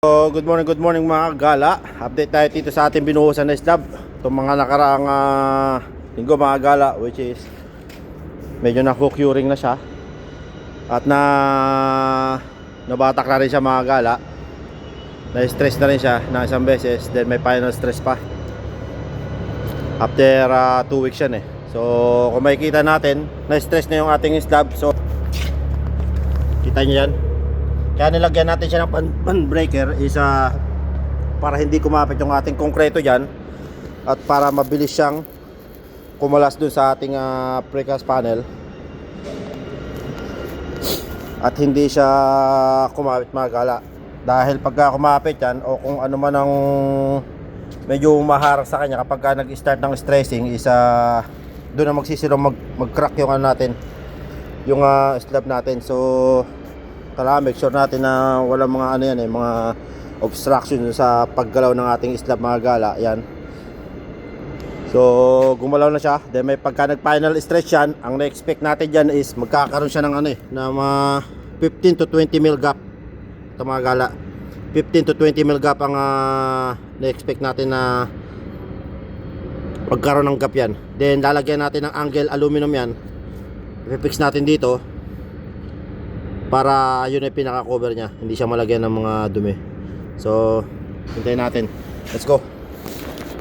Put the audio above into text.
So, good morning mga gala. Update tayo dito sa ating binuhusan na slab. Itong mga nakaraang linggo mga gala, which is medyo na-curing na siya. At nabatak na rin siya mga gala. Na-stress na rin siya na isang beses. Then may final stress pa. After 2 weeks yan eh. So kung makikita natin, na-stress na yung ating slab. So kita nyo yan. Kaya nilagyan natin siya ng pan breaker is para hindi kumapit yung ating konkreto dyan at para mabilis siyang kumalas dun sa ating precast panel at hindi siya kumapit mga gala. Dahil pagka kumapit yan o kung ano man ang medyo maharap sa kanya kapag nag-start ng stressing is doon na magsisilong mag-crack yung ano natin, yung slab natin. So make sure natin na walang mga ano yan eh, mga obstruction sa paggalaw ng ating slab mga gala. Yan. So gumalaw na siya. Then may pagka nag final stretch yan, ang na-expect natin dyan is magkakaroon siya ng ano eh, na mga 15 to 20 mil gap. Ito mga gala, 15 to 20 mil gap ang na-expect natin na pagkaroon ng gap yan. Then lalagyan natin ng angle aluminum yan. I-fix natin dito para yun ay pinaka-cover niya, hindi siya malagyan ng mga dumi. So hintayin natin. Let's go.